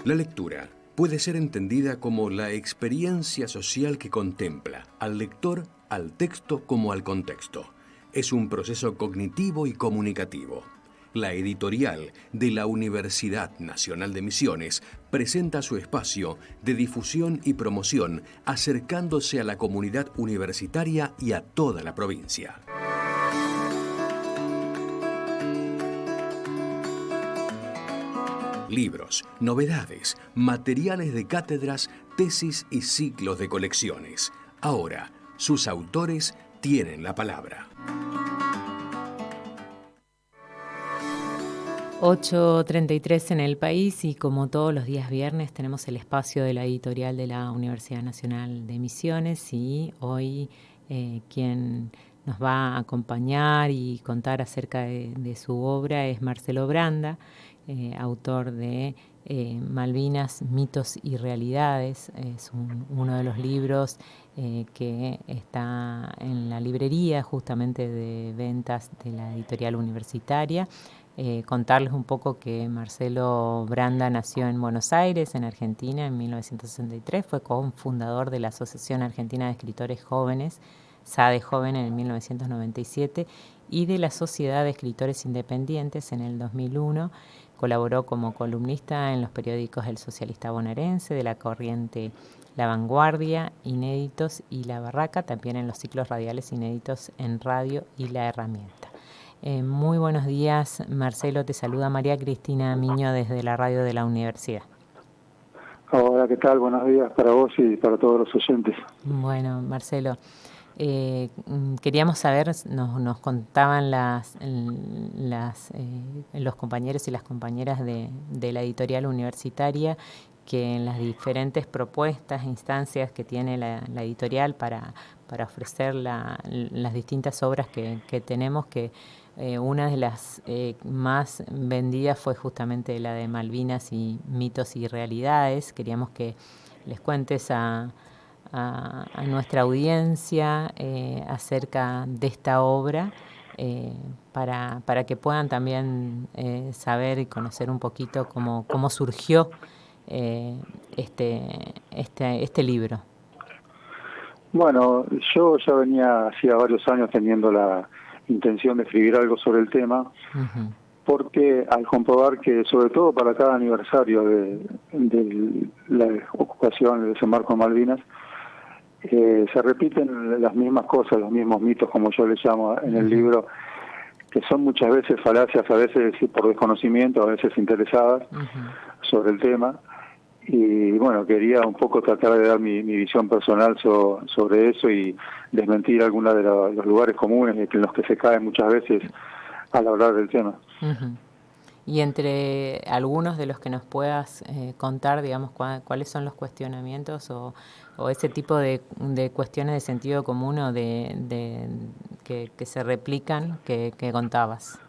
La lectura puede ser entendida como la experiencia social que contempla al lector, al texto como al contexto. Es un proceso cognitivo y comunicativo. La editorial de la Universidad Nacional de Misiones presenta su espacio de difusión y promoción acercándose a la comunidad universitaria y a toda la provincia. Libros, novedades, materiales de cátedras, tesis y ciclos de colecciones. Ahora, sus autores tienen la palabra. 8:33 en el país y como todos los días viernes tenemos el espacio de la editorial de la Universidad Nacional de Misiones y hoy quien nos va a acompañar y contar acerca de su obra es Marcelo Branda, autor de Malvinas, mitos y realidades. Es uno de los libros que está en la librería justamente de ventas de la editorial universitaria. Contarles un poco que Marcelo Branda nació en Buenos Aires, en Argentina, en 1963. Fue cofundador de la Asociación Argentina de Escritores Jóvenes, SADE Joven, en 1997, y de la Sociedad de Escritores Independientes en el 2001. Colaboró como columnista en los periódicos El Socialista Bonaerense, de la Corriente La Vanguardia, Inéditos y La Barraca, también en los ciclos radiales inéditos en Radio y La Herramienta. Muy buenos días, Marcelo. Te saluda María Cristina Miño desde la radio de la universidad. Hola, ¿qué tal? Buenos días para vos y para todos los oyentes. Bueno, Marcelo, queríamos saber, nos contaban los compañeros y las compañeras de la editorial universitaria que en las diferentes propuestas e instancias que tiene la editorial para ofrecer las distintas obras que tenemos, que una de las más vendidas fue justamente la de Malvinas y mitos y realidades. Queríamos que les cuentes a nuestra audiencia acerca de esta obra para que puedan también saber y conocer un poquito cómo surgió este libro. Bueno, yo ya venía hacía varios años teniendo la intención de escribir algo sobre el tema, porque al comprobar que sobre todo para cada aniversario de la ocupación del desembarco de Malvinas, se repiten las mismas cosas, los mismos mitos, como yo les llamo en el libro, que son muchas veces falacias, a veces por desconocimiento, a veces interesadas sobre el tema. Y bueno, quería un poco tratar de dar mi visión personal sobre eso y desmentir algunos de los lugares comunes en los que se cae muchas veces al hablar del tema. Y entre algunos de los que nos puedas contar, digamos, cuáles son los cuestionamientos o ese tipo de cuestiones de sentido común o que se replican que contabas.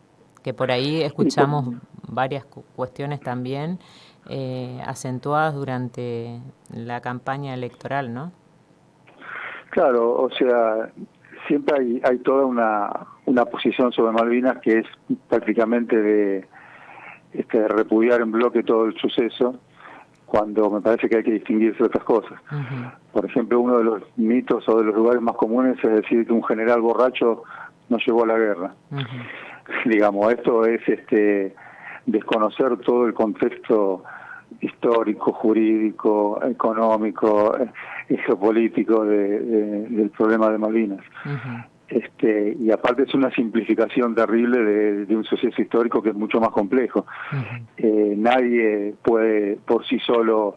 Que por ahí escuchamos varias cuestiones también acentuadas durante la campaña electoral, ¿no? Claro, o sea, siempre hay toda una posición sobre Malvinas que es prácticamente de repudiar en bloque todo el suceso, cuando me parece que hay que distinguirse de otras cosas. Por ejemplo, uno de los mitos o de los lugares más comunes es decir que un general borracho no llevó a la guerra. Digamos, esto es desconocer todo el contexto histórico, jurídico, económico y geopolítico del problema de Malvinas. Y aparte es una simplificación terrible de un suceso histórico que es mucho más complejo. Nadie puede por sí solo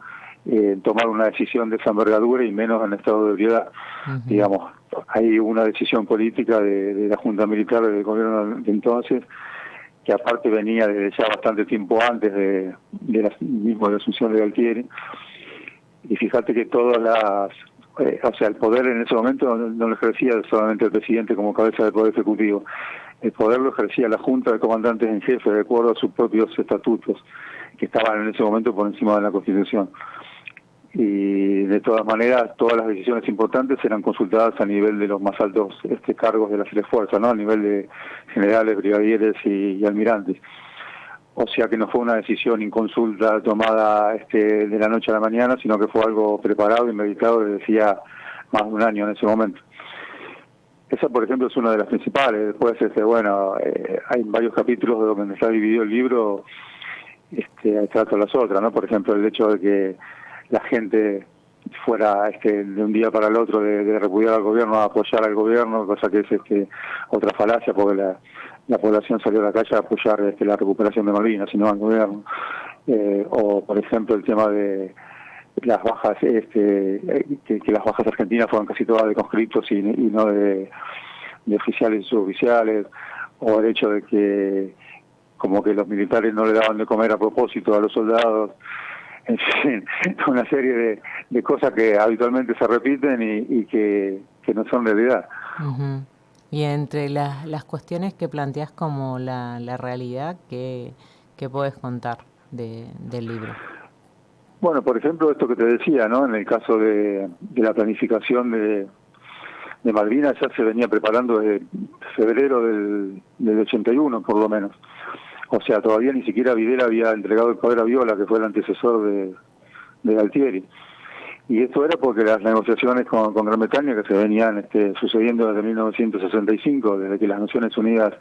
tomar una decisión de esa envergadura y menos en estado de ebriedad. Digamos, hay una decisión política de la Junta Militar del gobierno de entonces, que aparte venía desde ya bastante tiempo antes de la asunción de Galtieri. Y fíjate que todas el poder en ese momento no lo ejercía solamente el presidente como cabeza del Poder Ejecutivo. El poder lo ejercía la Junta de Comandantes en Jefe, de acuerdo a sus propios estatutos, que estaban en ese momento por encima de la Constitución. Y de todas maneras, todas las decisiones importantes eran consultadas a nivel de los más altos cargos de las tres fuerzas, ¿no? A nivel de generales, brigadieres y almirantes. O sea que no fue una decisión inconsulta tomada de la noche a la mañana, sino que fue algo preparado y meditado desde hacía más de un año en ese momento. Esa, por ejemplo, es una de las principales. Después, hay varios capítulos de donde está dividido el libro, trato las otras, ¿no? Por ejemplo, el hecho de que la gente fuera de un día para el otro de repudiar al gobierno a apoyar al gobierno, cosa que es otra falacia, porque la población salió a la calle a apoyar la recuperación de Malvinas, y no al gobierno. O, por ejemplo, el tema de las bajas, que las bajas argentinas fueron casi todas de conscriptos y no de oficiales y suboficiales, o el hecho de que como que los militares no le daban de comer a propósito a los soldados. En fin, una serie de cosas que habitualmente se repiten y que no son realidad. Uh-huh. Y entre las cuestiones que planteas como la realidad, ¿qué podés contar del libro? Bueno, por ejemplo, esto que te decía, ¿no? En el caso de la planificación de Malvinas ya se venía preparando desde febrero del 81, por lo menos. O sea, todavía ni siquiera Videla había entregado el poder a Viola, que fue el antecesor de Galtieri. Y esto era porque las negociaciones con Gran Bretaña, que se venían sucediendo desde 1965, desde que las Naciones Unidas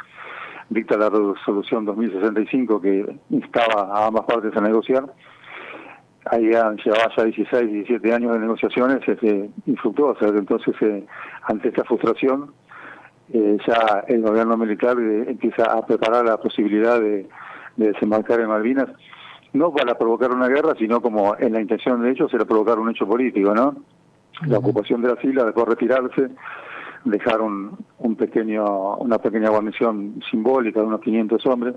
dicta la resolución 2065, que instaba a ambas partes a negociar, llevaba ya 16, 17 años de negociaciones infructuosas. Entonces, ante esta frustración, ya el gobierno militar empieza a preparar la posibilidad de desembarcar en Malvinas, no para provocar una guerra, sino como en la intención de ellos era provocar un hecho político, ¿no? La ocupación de las islas, después retirarse, dejar una pequeña guarnición simbólica de unos 500 hombres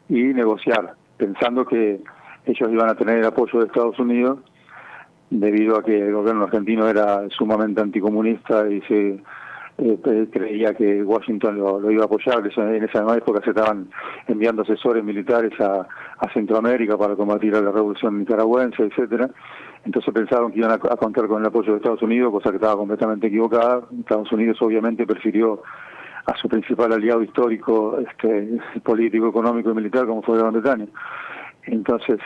y negociar, pensando que ellos iban a tener el apoyo de Estados Unidos, debido a que el gobierno argentino era sumamente anticomunista y se creía que Washington lo iba a apoyar. En esa época se estaban enviando asesores militares a Centroamérica para combatir a la revolución nicaragüense, etcétera. Entonces pensaron que iban a contar con el apoyo de Estados Unidos, cosa que estaba completamente equivocada. Estados Unidos obviamente prefirió a su principal aliado histórico, político, económico y militar, como fue Gran Bretaña. Entonces,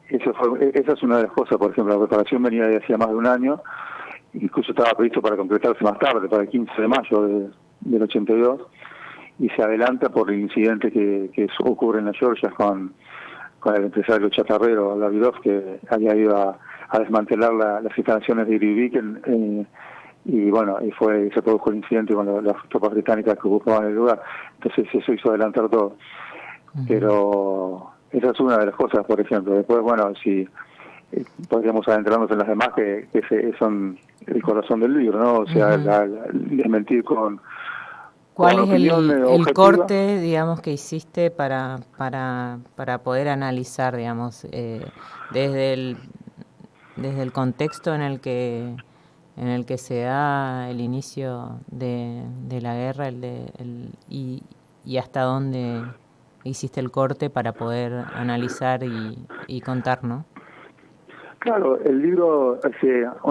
esa es una de las cosas. Por ejemplo, la preparación venía de hacía más de un año, incluso estaba previsto para completarse más tarde, para el 15 de mayo del 82, y se adelanta por el incidente que ocurre en la Georgia con el empresario chatarrero Davidoff, que había ido a desmantelar las instalaciones de Iribiken, y se produjo el incidente con las tropas británicas que ocupaban el lugar. Entonces eso hizo adelantar todo. Uh-huh. Pero esa es una de las cosas, por ejemplo. Después, si podríamos adentrarnos en las demás, que son el corazón del libro, ¿no? O sea, desmentir con... ¿Cuál es el corte, digamos, que hiciste para poder analizar, digamos, desde el contexto en el que se da el inicio de la guerra y hasta dónde hiciste el corte para poder analizar y contar, ¿no? Claro, el libro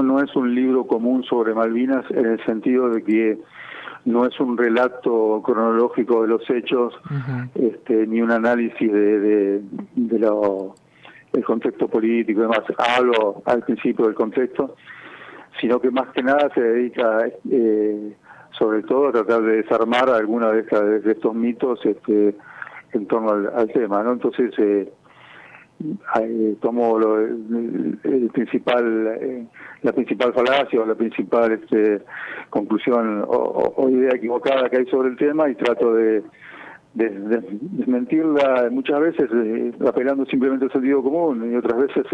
no es un libro común sobre Malvinas, en el sentido de que no es un relato cronológico de los hechos, uh-huh, ni un análisis del contexto político y demás. Hablo al principio del contexto, sino que más que nada se dedica sobre todo a tratar de desarmar alguna de estos mitos en torno al tema, ¿no? Entonces tomo la principal falacia o la principal conclusión o idea equivocada que hay sobre el tema, y trato de desmentirla muchas veces apelando simplemente al sentido común, y otras veces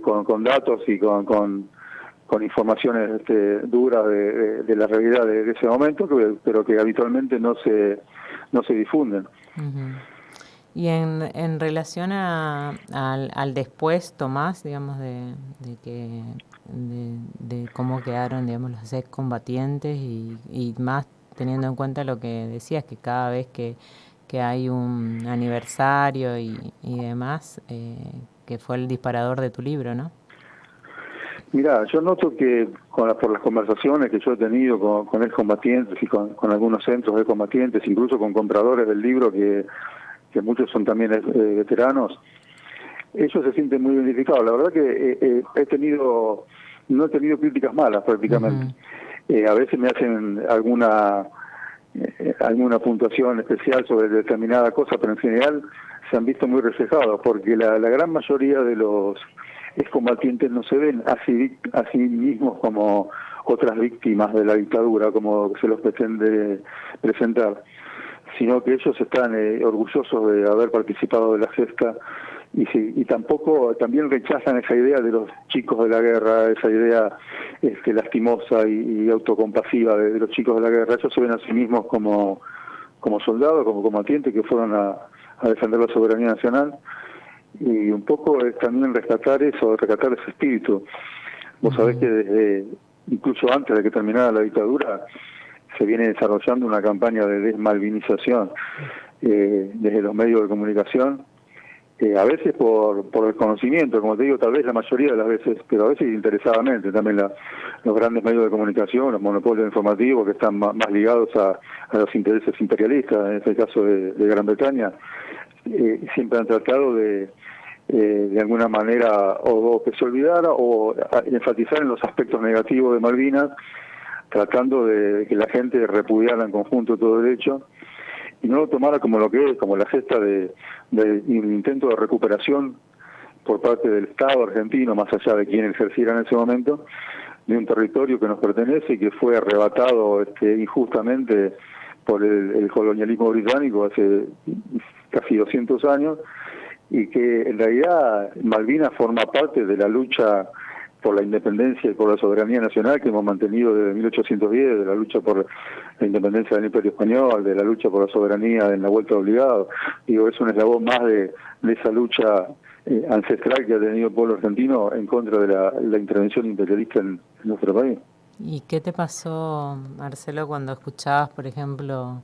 con datos y con informaciones duras de la realidad de ese momento, pero que habitualmente no se difunden. Uh-huh. Y en relación al después, Tomás, digamos, de cómo quedaron, digamos, los excombatientes y más teniendo en cuenta lo que decías, que cada vez que hay un aniversario y demás, que fue el disparador de tu libro, ¿no? Mirá, yo noto que por las conversaciones que yo he tenido con excombatientes y con algunos centros de combatientes, incluso con compradores del libro que que muchos son también veteranos, ellos se sienten muy identificados. La verdad que no he tenido críticas malas prácticamente. A veces me hacen alguna puntuación especial sobre determinada cosa, pero en general se han visto muy reflejados, porque la gran mayoría de los excombatientes no se ven a sí mismos como otras víctimas de la dictadura, como se los pretende presentar, sino que ellos están orgullosos de haber participado de la gesta y también rechazan esa idea de los chicos de la guerra, esa idea lastimosa y autocompasiva de los chicos de la guerra. Ellos se ven a sí mismos como soldados, como combatientes que fueron a defender la soberanía nacional, y un poco es también rescatar ese espíritu. Vos sabés que incluso antes de que terminara la dictadura se viene desarrollando una campaña de desmalvinización desde los medios de comunicación, a veces por desconocimiento, como te digo, tal vez la mayoría de las veces, pero a veces interesadamente. También los grandes medios de comunicación, los monopolios informativos que están más ligados a los intereses imperialistas, en este caso de Gran Bretaña, siempre han tratado de alguna manera o que se olvidara o enfatizar en los aspectos negativos de Malvinas, tratando de que la gente repudiara en conjunto todo el hecho y no lo tomara como lo que es, como la gesta de un intento de recuperación por parte del Estado argentino, más allá de quien ejerciera en ese momento, de un territorio que nos pertenece y que fue arrebatado injustamente por el colonialismo británico hace casi 200 años, y que en realidad Malvinas forma parte de la lucha por la independencia y por la soberanía nacional que hemos mantenido desde 1810, de la lucha por la independencia del Imperio Español, de la lucha por la soberanía en la vuelta de obligados. Digo, es un eslabón más de esa lucha ancestral que ha tenido el pueblo argentino en contra de la intervención imperialista en nuestro país. ¿Y qué te pasó, Marcelo, cuando escuchabas, por ejemplo,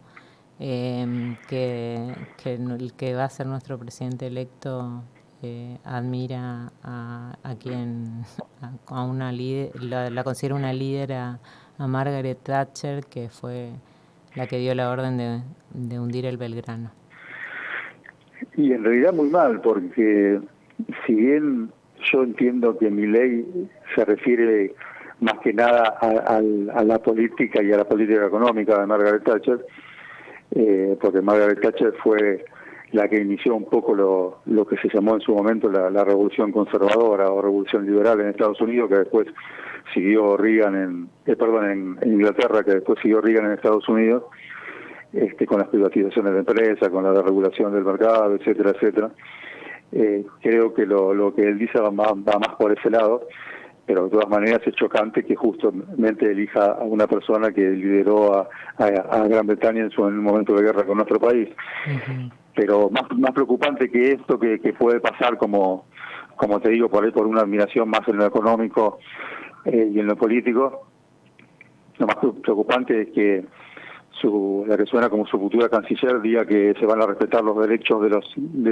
que el que va a ser nuestro presidente electo admira a una líder, la considera una líder a Margaret Thatcher, que fue la que dio la orden de hundir el Belgrano? Y en realidad muy mal, porque si bien yo entiendo que mi ley se refiere más que nada a la política y a la política económica de Margaret Thatcher, porque Margaret Thatcher fue la que inició un poco lo que se llamó en su momento la revolución conservadora o revolución liberal en Estados Unidos, que después siguió Reagan en Inglaterra, que después siguió Reagan en Estados Unidos, con las privatizaciones de empresas, con la desregulación del mercado, etcétera, etcétera. Creo que lo que él dice va más por ese lado, pero de todas maneras es chocante que justamente elija a una persona que lideró a Gran Bretaña en un momento de guerra con nuestro país. Uh-huh. Pero más preocupante que esto, que puede pasar como te digo, por ahí por una admiración más en lo económico y en lo político, lo más preocupante es que la que suena como su futura canciller diga que se van a respetar los derechos de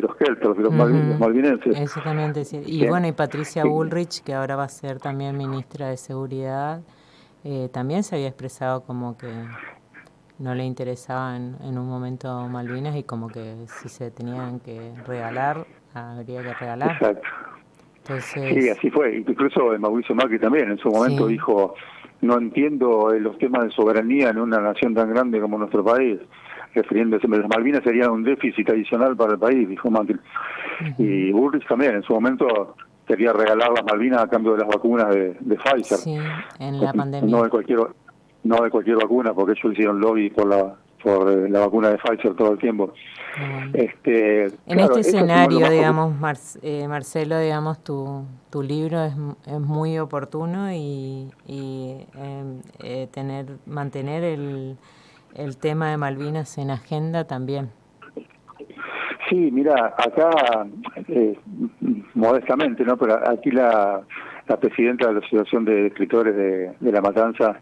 los keltos, de los malvinenses. Exactamente, sí. Y bueno, y Patricia Bullrich, que ahora va a ser también ministra de Seguridad, también se había expresado como que no le interesaban en un momento Malvinas y como que si se tenían que regalar, habría que regalar. Exacto. Entonces, sí, así fue. Incluso Mauricio Macri también en su momento dijo: no entiendo los temas de soberanía en una nación tan grande como nuestro país, refiriéndose a las Malvinas serían un déficit adicional para el país, dijo Macri. Uh-huh. Y Bullrich también en su momento quería regalar las Malvinas a cambio de las vacunas de Pfizer. Sí, en la pandemia. No de cualquier vacuna, porque ellos hicieron lobby por la vacuna de Pfizer todo el tiempo. En este escenario, digamos, Marcelo, digamos, tu libro es muy oportuno y mantener el tema de Malvinas en agenda también. Sí, mira, acá, modestamente, ¿no? Pero aquí la presidenta de la Asociación de Escritores de La Matanza,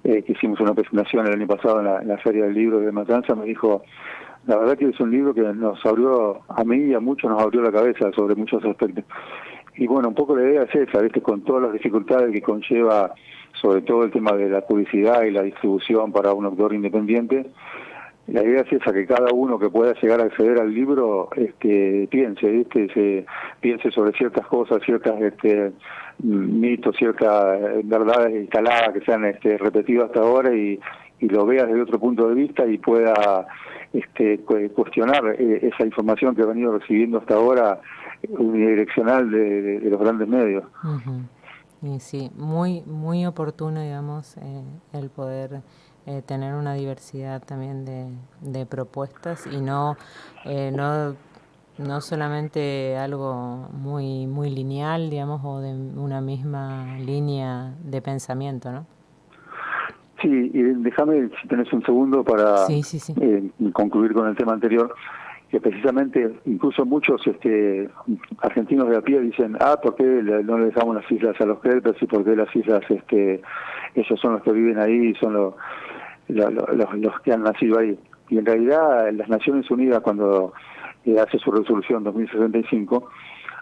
que hicimos una presentación el año pasado en la Feria del Libro de Matanza, me dijo: la verdad que es un libro que nos abrió, a mí y a muchos nos abrió la cabeza sobre muchos aspectos. Y bueno, un poco la idea es esa, ¿viste? Con todas las dificultades que conlleva, sobre todo el tema de la publicidad y la distribución para un autor independiente, La idea es esa, que cada uno que pueda llegar a acceder al libro piense sobre ciertas cosas, ciertas mitos, ciertas verdades instaladas que se han repetido hasta ahora y lo vea desde otro punto de vista y pueda cuestionar esa información que ha venido recibiendo hasta ahora unidireccional de los grandes medios. Uh-huh. Y sí, muy muy oportuno, digamos, el poder tener una diversidad también de propuestas y no solamente algo muy muy lineal, digamos, o de una misma línea de pensamiento, ¿no? Sí, y déjame, si tenés un segundo, para sí. concluir con el tema anterior, que precisamente incluso muchos argentinos de a pie dicen, ¿por qué no le dejamos las islas a los kelpers y por qué las islas, ellos son los que viven ahí, son los que han nacido ahí? Y en realidad las Naciones Unidas, cuando hace su resolución 2065,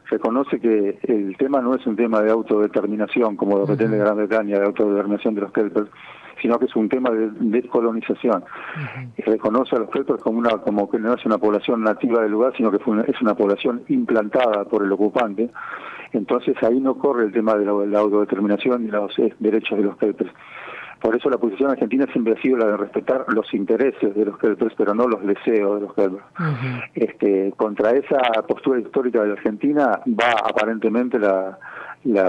reconoce que el tema no es un tema de autodeterminación, como lo pretende Gran Bretaña, de autodeterminación de los kelpers, sino que es un tema de descolonización. Y reconoce a los kelpers como que no es una población nativa del lugar, sino que es una población implantada por el ocupante. Entonces ahí no corre el tema de la autodeterminación ni los derechos de los kelpers. Por eso la posición argentina siempre ha sido la de respetar los intereses de los kelpers, pero no los deseos de los kelpers. Contra esa postura histórica de la Argentina va aparentemente la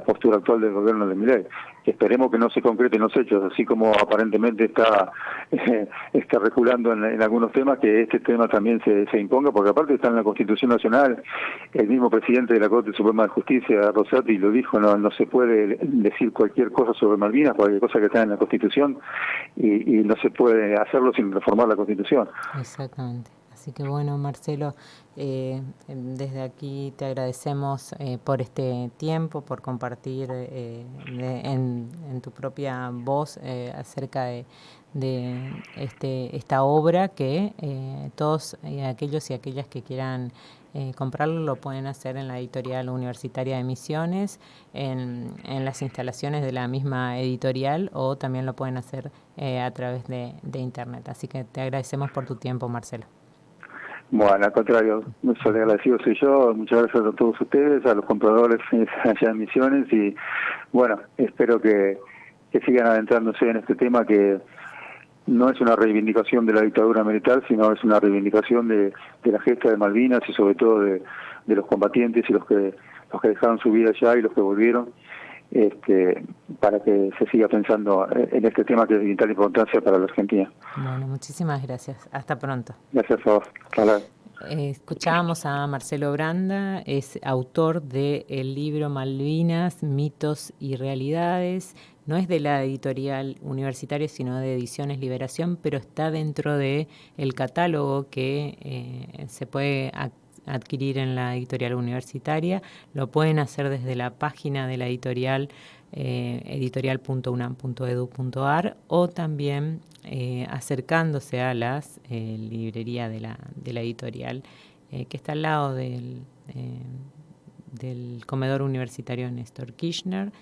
postura actual del gobierno de Milei. Esperemos que no se concrete en los hechos, así como aparentemente está reculando en algunos temas, que este tema también se imponga, porque aparte está en la Constitución Nacional. El mismo presidente de la Corte Suprema de Justicia, Rosati, lo dijo, no se puede decir cualquier cosa sobre Malvinas, cualquier cosa que está en la Constitución, y no se puede hacerlo sin reformar la Constitución. Exactamente. Así que bueno, Marcelo, desde aquí te agradecemos por este tiempo, por compartir en tu propia voz acerca de esta obra que todos aquellos y aquellas que quieran comprarlo lo pueden hacer en la editorial universitaria de Misiones, en las instalaciones de la misma editorial, o también lo pueden hacer a través de internet. Así que te agradecemos por tu tiempo, Marcelo. Bueno, al contrario, muy agradecido soy yo. Muchas gracias a todos ustedes, a los compradores allá en Misiones, y bueno, espero que sigan adentrándose en este tema, que no es una reivindicación de la dictadura militar, sino es una reivindicación de la gesta de Malvinas y sobre todo de los combatientes y los que dejaron su vida allá y los que volvieron, para que se siga pensando en este tema que es de vital importancia para la Argentina. Bueno, muchísimas gracias. Hasta pronto. Gracias a vos. Hasta luego. Escuchábamos a Marcelo Branda, es autor del libro Malvinas, mitos y realidades. No es de la editorial universitaria, sino de Ediciones Liberación, pero está dentro de el catálogo que se puede adquirir en la editorial universitaria. Lo pueden hacer desde la página de la editorial, editorial.unam.edu.ar, o también acercándose a las librerías de la editorial, que está al lado del comedor universitario Néstor Kirchner.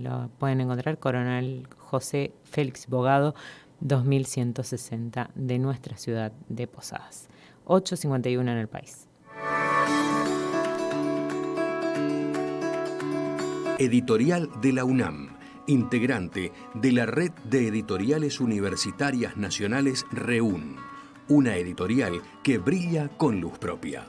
Lo pueden encontrar Coronel José Félix Bogado 2160 de nuestra ciudad de Posadas. 8:51 en el país. Editorial de la UNAM, integrante de la Red de Editoriales Universitarias Nacionales REUN, una editorial que brilla con luz propia.